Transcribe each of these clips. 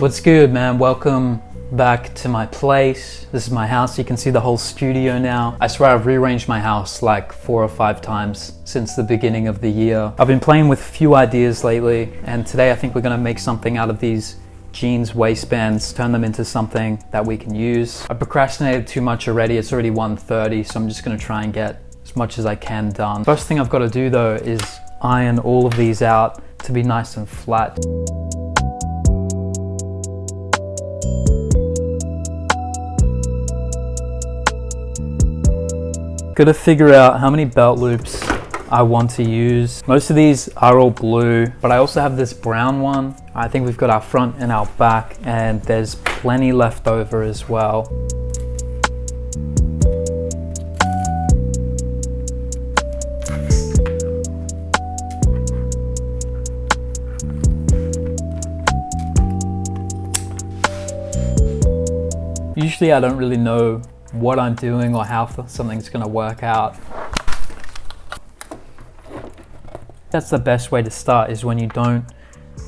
What's good, man? Welcome back to my place. This is my house. You can see the whole studio now. I swear I've rearranged my house like 4 or 5 times since the beginning of the year. I've been playing with a few ideas lately, and today I think we're gonna make something out of these jeans waistbands, turn them into something that we can use. I procrastinated too much already. It's already 1:30, so I'm just gonna try and get as much as I can done. First thing I've got to do though is iron all of these out to be nice and flat. Gotta figure out how many belt loops I want to use. Most of these are all blue, but I also have this brown one. I think we've got our front and our back, and there's plenty left over as well. Usually I don't really know what I'm doing or how something's gonna work out. That's the best way to start, is when you don't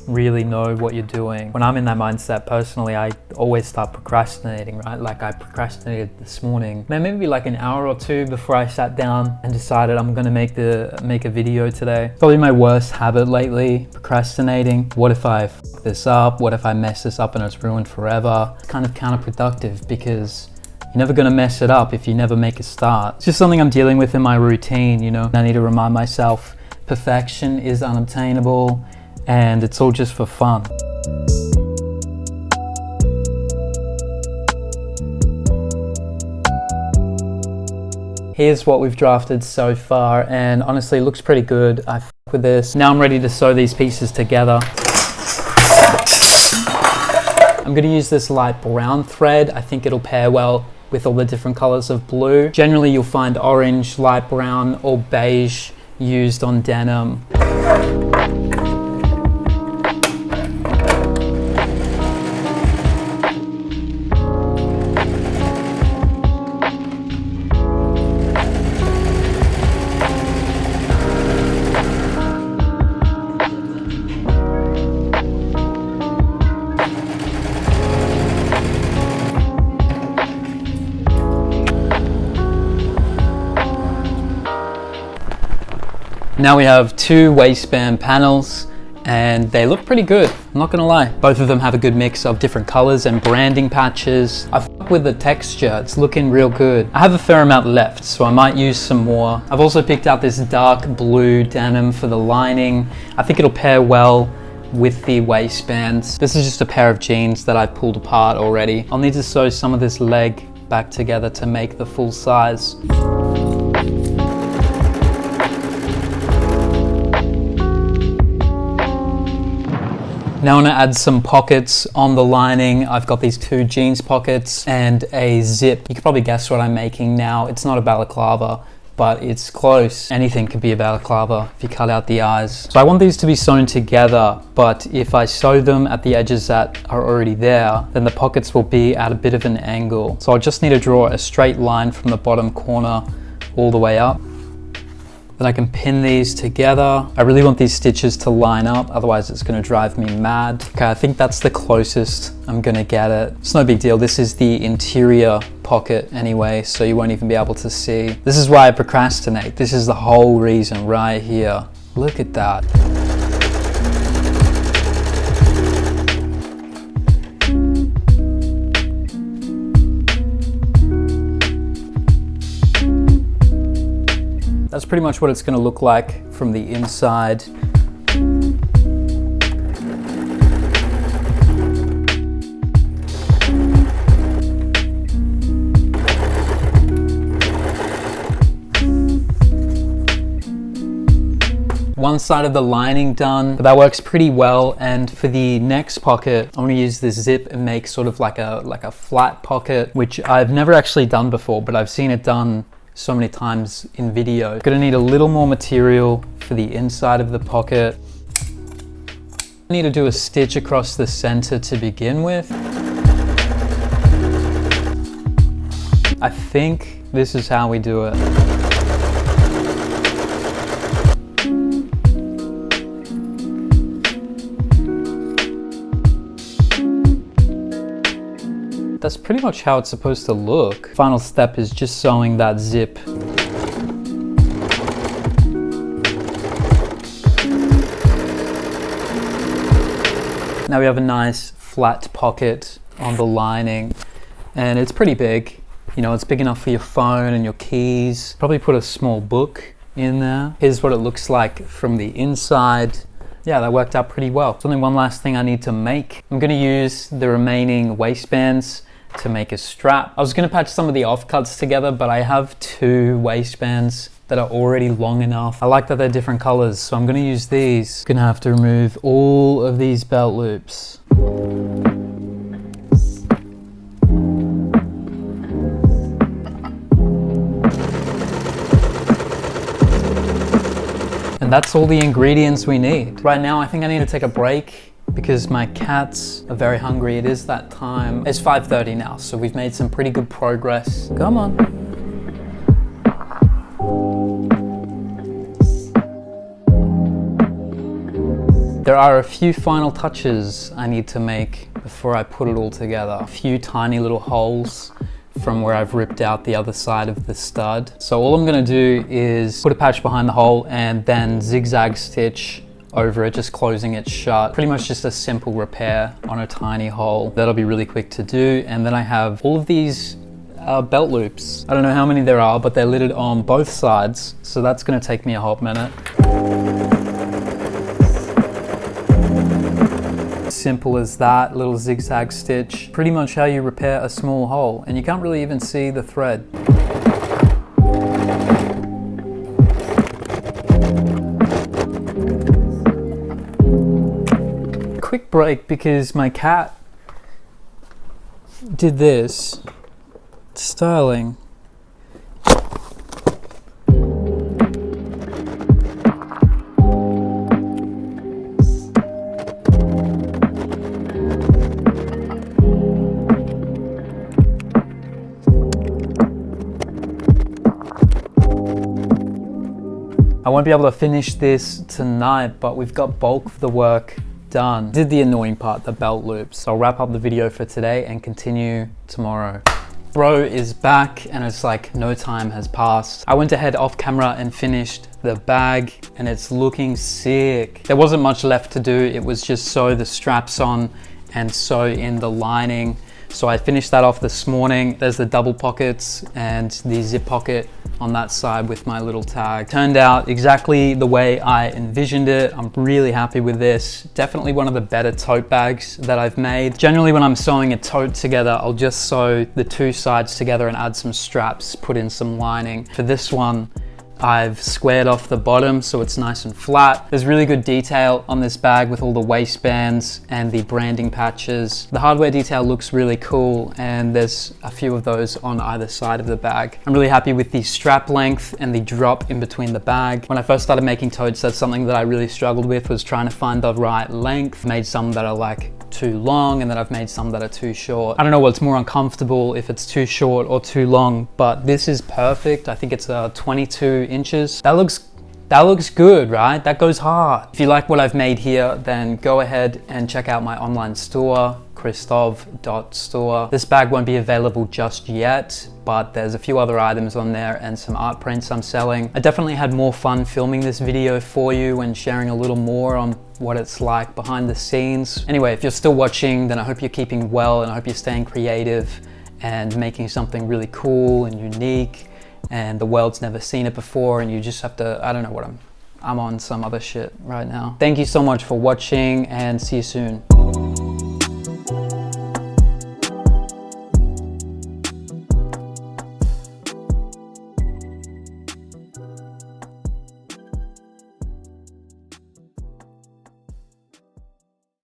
really know what you're doing. When I'm in that mindset personally, I always start procrastinating, right? Like I procrastinated this morning, maybe like an hour or 2 before I sat down and decided I'm gonna make a video today. Probably my worst habit lately, procrastinating. What if I fuck this up? What if I mess this up and it's ruined forever? It's kind of counterproductive because you're never gonna mess it up if you never make a start. It's just something I'm dealing with in my routine, you know? I need to remind myself perfection is unobtainable and it's all just for fun. Here's what we've drafted so far, and honestly it looks pretty good. I f with this. Now I'm ready to sew these pieces together. I'm gonna use this light brown thread. I think it'll pair well with all the different colors of blue. Generally you'll find orange, light brown, or beige used on denim. Now we have 2 waistband panels and they look pretty good, I'm not gonna lie. Both of them have a good mix of different colors and branding patches. I fuck with the texture, it's looking real good. I have a fair amount left, so I might use some more. I've also picked out this dark blue denim for the lining. I think it'll pair well with the waistbands. This is just a pair of jeans that I've pulled apart already. I'll need to sew some of this leg back together to make the full size. Now I want to add some pockets on the lining. I've got these 2 jeans pockets and a zip. You can probably guess what I'm making now. It's not a balaclava, but it's close. Anything could be a balaclava if you cut out the eyes. So I want these to be sewn together, but if I sew them at the edges that are already there, then the pockets will be at a bit of an angle. So I'll just need to draw a straight line from the bottom corner all the way up. Then I can pin these together. I really want these stitches to line up, otherwise it's gonna drive me mad. Okay, I think that's the closest I'm gonna get it. It's no big deal. This is the interior pocket anyway, so you won't even be able to see. This is why I procrastinate. This is the whole reason right here. Look at that. That's pretty much what it's going to look like from the inside. One side of the lining done, but that works pretty well. And for the next pocket, I'm going to use this zip and make sort of like a flat pocket, which I've never actually done before, but I've seen it done so many times in video. Gonna need a little more material for the inside of the pocket. I need to do a stitch across the center to begin with. I think this is how we do it. that's pretty much how it's supposed to look. Final step is just sewing that zip. Now we have a nice flat pocket on the lining, and it's pretty big. You know, it's big enough for your phone and your keys. Probably put a small book in there. Here's what it looks like from the inside. Yeah, that worked out pretty well. There's only one last thing I need to make. I'm gonna use the remaining waistbands to make a strap. I was gonna patch some of the offcuts together, but I have 2 waistbands that are already long enough. I like that they're different colors, so I'm gonna use these. Gonna have to remove all of these belt loops. And that's all the ingredients we need. Right now, I think I need to take a break because my cats are very hungry. It is that time. It's 5:30 now, so we've made some pretty good progress. Come on. There are a few final touches I need to make before I put it all together. A few tiny little holes from where I've ripped out the other side of the stud. So all I'm gonna do is put a patch behind the hole and then zigzag stitch over it, just closing it shut. Pretty much just a simple repair on a tiny hole. That'll be really quick to do. And then I have all of these belt loops. I don't know how many there are, but they're littered on both sides. So that's gonna take me a hot minute. Simple as that, little zigzag stitch. Pretty much how you repair a small hole, and you can't really even see the thread. Quick break because my cat did this. Styling. I won't be able to finish this tonight, but we've got bulk of the work done. Did the annoying part, the belt loops. So I'll wrap up the video for today and continue tomorrow. Bro is back and it's like no time has passed. I went ahead off camera and finished the bag and it's looking sick. There wasn't much left to do. It was just sew the straps on and sew in the lining. So I finished that off this morning. There's the double pockets and the zip pocket on that side with my little tag. Turned out exactly the way I envisioned it. I'm really happy with this. Definitely one of the better tote bags that I've made. Generally when I'm sewing a tote together, I'll just sew the 2 sides together and add some straps, put in some lining. For this one, I've squared off the bottom so it's nice and flat. There's really good detail on this bag with all the waistbands and the branding patches. The hardware detail looks really cool and there's a few of those on either side of the bag. I'm really happy with the strap length and the drop in between the bag. When I first started making totes, that's something that I really struggled with, was trying to find the right length. Made some that are like too long and then I've made some that are too short. I don't know what's more uncomfortable, if it's too short or too long, but this is perfect. I think it's 22 inches. That looks good, right? That goes hard. If you like what I've made here, then go ahead and check out my online store, christov.store. This bag won't be available just yet, but there's a few other items on there and some art prints I'm selling. I definitely had more fun filming this video for you and sharing a little more on what it's like behind the scenes. Anyway, if you're still watching, then I hope you're keeping well and I hope you're staying creative and making something really cool and unique and the world's never seen it before and you just have to, I don't know what I'm on some other shit right now. Thank you so much for watching and see you soon.